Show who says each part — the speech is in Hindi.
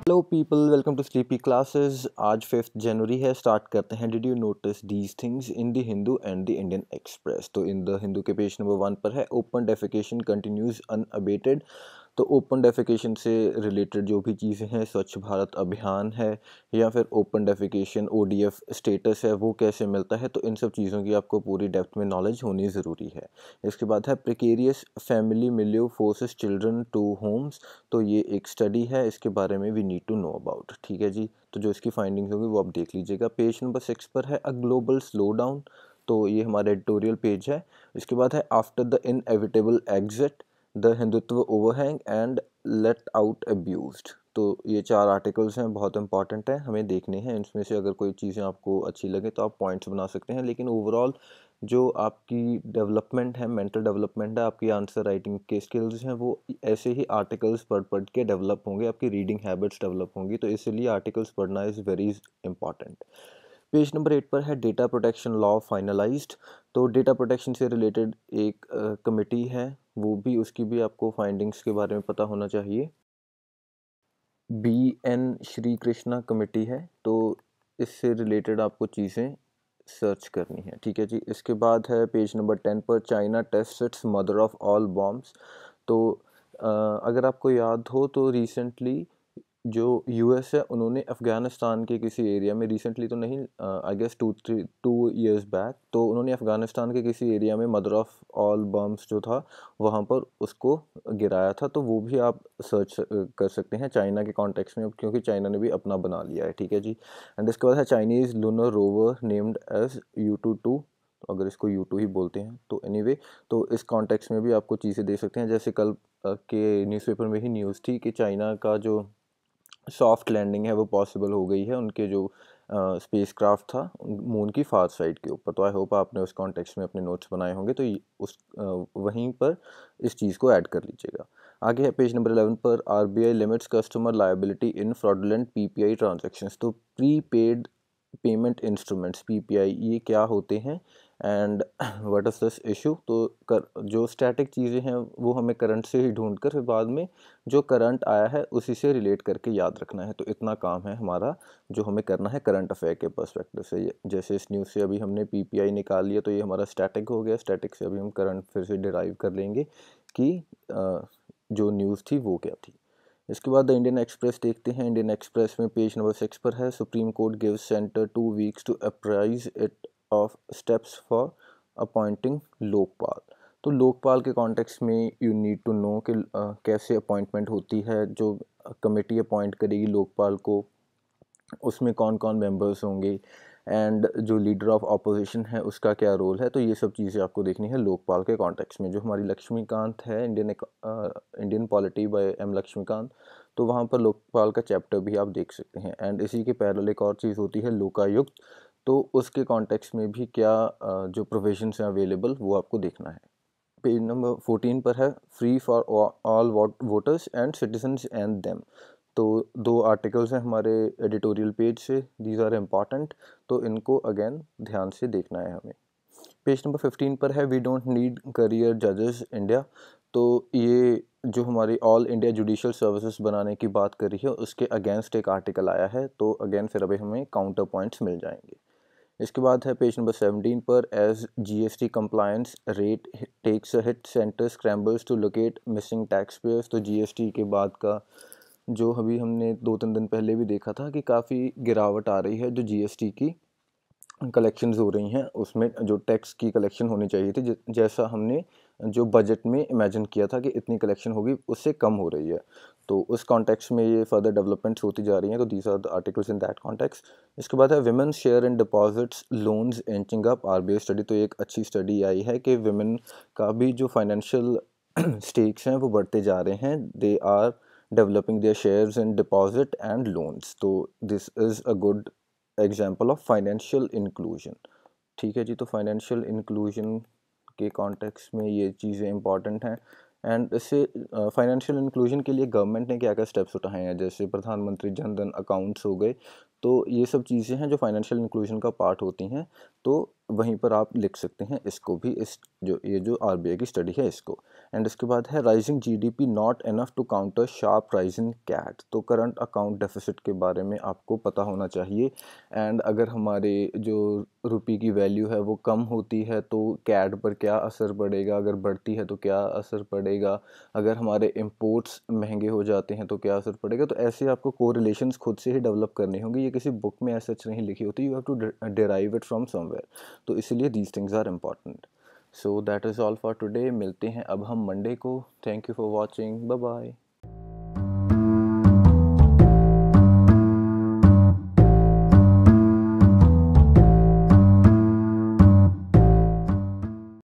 Speaker 1: Hello people, welcome to sleepy classes. आज 5 जनवरी है। स्टार्ट करते हैं। Did you notice these things in the Hindu and the Indian Express. तो इन द हिंदू के पेज नंबर 1 पर है ओपन डेफिकेशन कंटिन्यूज अनअबेटेड। तो ओपन डेफिकेशन से रिलेटेड जो भी चीज़ें हैं, स्वच्छ भारत अभियान है या फिर ओपन डेफिकेशन ओडीएफ स्टेटस है, वो कैसे मिलता है, तो इन सब चीज़ों की आपको पूरी डेप्थ में नॉलेज होनी ज़रूरी है। इसके बाद है precarious family milieu forces children to homes. तो ये एक स्टडी है, इसके बारे में we need to know about. ठीक है जी, तो जो इसकी फाइंडिंग्स होंगी वो आप देख लीजिएगा। पेज नंबर 6 पर है अ ग्लोबल स्लो डाउन। तो ये हमारा एडिटोरियल पेज है। इसके बाद है after the inevitable exit the Hindutva overhang and let out abused. तो ये 4 आर्टिकल्स हैं, बहुत इंपॉर्टेंट है, हमें देखने हैं। इनमें से अगर कोई चीज़ें आपको अच्छी लगे तो आप पॉइंट्स बना सकते हैं, लेकिन ओवरऑल जो आपकी डेवलपमेंट है, मेंटल डेवलपमेंट है, आपकी आंसर राइटिंग के स्किल्स हैं, वो ऐसे ही आर्टिकल्स पढ़ पढ़ के डेवलप होंगे, आपकी रीडिंग हैबिट्स डेवलप होंगी। तो इसलिए आर्टिकल्स पढ़ना is very important. Page number 8 पर है डेटा प्रोटेक्शन लॉ फाइनलाइज्ड। तो डेटा प्रोटेक्शन से रिलेटेड एक कमेटी है, वो भी, उसकी भी आपको फाइंडिंग्स के बारे में पता होना चाहिए। BN श्री कृष्णा कमेटी है, तो इससे रिलेटेड आपको चीज़ें सर्च करनी है। ठीक है जी। इसके बाद है पेज नंबर 10 पर China test its mother of all bombs. तो अगर आपको याद हो तो रिसेंटली जो यूएस है, उन्होंने अफ़गानिस्तान के किसी एरिया में, रिसेंटली तो नहीं, आई गेस 2 ईयर्स बैक, तो उन्होंने अफ़गानिस्तान के किसी एरिया में मदर ऑफ़ ऑल बम्स जो था वहाँ पर उसको गिराया था। तो वो भी आप सर्च कर सकते हैं चाइना के कॉन्टेक्स्ट में, क्योंकि चाइना ने भी अपना बना लिया है। ठीक है जी। एंड इसके बाद है Chinese lunar rover named as U22। तो अगर इसको U2 ही बोलते हैं तो एनीवे, तो इस कॉन्टेक्स्ट में भी आपको चीज़ें दे सकते हैं। जैसे कल के न्यूज़पेपर में ही न्यूज़ थी कि चाइना का जो सॉफ्ट लैंडिंग है वो पॉसिबल हो गई है, उनके जो स्पेस क्राफ्ट था मून की फार साइड के ऊपर। तो आई होप आपने उस कॉन्टेक्स्ट में अपने नोट्स बनाए होंगे, तो उस वहीं पर इस चीज़ को ऐड कर लीजिएगा। आगे है पेज नंबर 11 पर RBI limits customer liability in fraudulent PPI transactions. तो pre paid payment instruments PPI ये क्या होते हैं and what is this issue. तो जो स्टैटिक चीज़ें हैं वो हमें करंट से ही ढूंढ कर फिर बाद में जो करंट आया है उसी से रिलेट करके याद रखना है। तो इतना काम है हमारा जो हमें करना है करंट अफेयर के पर्सपेक्टिव से। जैसे इस न्यूज़ से अभी हमने PPI निकाल लिया, तो ये हमारा स्टैटिक हो गया। स्टैटिक से अभी हम करंट फिर से डिराइव कर लेंगे कि जो न्यूज़ थी वो क्या थी। इसके बाद द इंडियन एक्सप्रेस देखते हैं। इंडियन एक्सप्रेस में पेज नंबर 6 पर है supreme court gives centre 2 weeks to apprise it of steps for appointing Lokpal. तो लोकपाल के कॉन्टेक्स्ट में यू नीड टू नो कि कैसे अपॉइंटमेंट होती है। जो कमेटी अपॉइंट करेगी लोकपाल को, उसमें कौन कौन मेंबर्स होंगे एंड जो लीडर ऑफ ऑपोजिशन है उसका क्या रोल है। तो ये सब चीज़ें आपको देखनी है लोकपाल के कॉन्टेक्स्ट में। जो हमारी लक्ष्मीकांत है, Indian polity by M Laxmikanth, तो वहाँ पर लोकपाल का चैप्टर भी आप देख सकते हैं। एंड इसी के पैरेलल एक और चीज़ होती है लोकायुक्त। तो उसके कॉन्टेक्स्ट में भी क्या जो प्रोविजंस हैं अवेलेबल, वो आपको देखना है। पेज नंबर 14 पर है free for all voters and citizens and them. तो 2 आर्टिकल्स हैं हमारे एडिटोरियल पेज से, दीज आर इम्पॉर्टेंट, तो इनको अगेन ध्यान से देखना है हमें। पेज नंबर 15 पर है वी डोंट नीड करियर जजेस इंडिया। तो ये जो हमारी ऑल इंडिया जुडिशल सर्विसेज बनाने की बात कर रही है, उसके अगेंस्ट एक आर्टिकल आया है। तो अगेन फिर अभी हमें काउंटर पॉइंट्स मिल जाएंगे। इसके बाद है पेज नंबर 17 पर as GST compliance rate takes a hit centre scrambles to locate missing tax payers. तो GST के बाद का जो अभी हमने 2-3 दिन पहले भी देखा था कि काफ़ी गिरावट आ रही है जो GST की कलेक्शंस हो रही हैं, उसमें जो टैक्स की कलेक्शन होनी चाहिए थी, जैसा हमने जो बजट में इमेजिन किया था कि इतनी कलेक्शन होगी, उससे कम हो रही है। तो उस कॉन्टेक्स्ट में ये फर्दर डेवलपमेंट्स होती जा रही हैं। तो these are the articles in that context. इसके बाद है women share in deposits loans inching up RBI study. तो एक अच्छी स्टडी आई है कि विमेन का भी जो फाइनेंशियल स्टेक्स हैं वो बढ़ते जा रहे हैं। They are developing their shares in deposit and loans. तो this is a good example of financial inclusion. ठीक है जी। तो फाइनेंशियल इंक्लूजन के कॉन्टेक्स्ट में ये चीज़ें इंपॉर्टेंट हैं। एंड इससे फाइनेंशियल इंक्लूजन के लिए गवर्नमेंट ने क्या क्या स्टेप्स उठाए हैं, जैसे प्रधानमंत्री जन धन अकाउंट्स हो गए। तो ये सब चीज़ें हैं जो फाइनेंशियल इंक्लूजन का पार्ट होती हैं। तो वहीं पर आप लिख सकते हैं इसको भी, इस जो ये जो RBI की स्टडी है इसको। एंड इसके बाद है rising GDP not enough to counter sharp rise in CAD. तो करंट अकाउंट डेफिसिट के बारे में आपको पता होना चाहिए। एंड अगर हमारे जो रुपये की वैल्यू है वो कम होती है तो कैट पर क्या असर पड़ेगा, अगर बढ़ती है तो क्या असर पड़ेगा, अगर हमारे इंपोर्ट्स महंगे हो जाते हैं तो क्या असर पड़ेगा। तो ऐसे आपको कोरिलेशंस खुद से ही डेवलप करनी होंगी, ये किसी बुक में ऐसा नहीं लिखी होती, you have to derive it from somewhere. तो इसलिए these things are important. So that is all for today. मिलते हैं अब हम मंडे को। Thank you for watching, bye bye.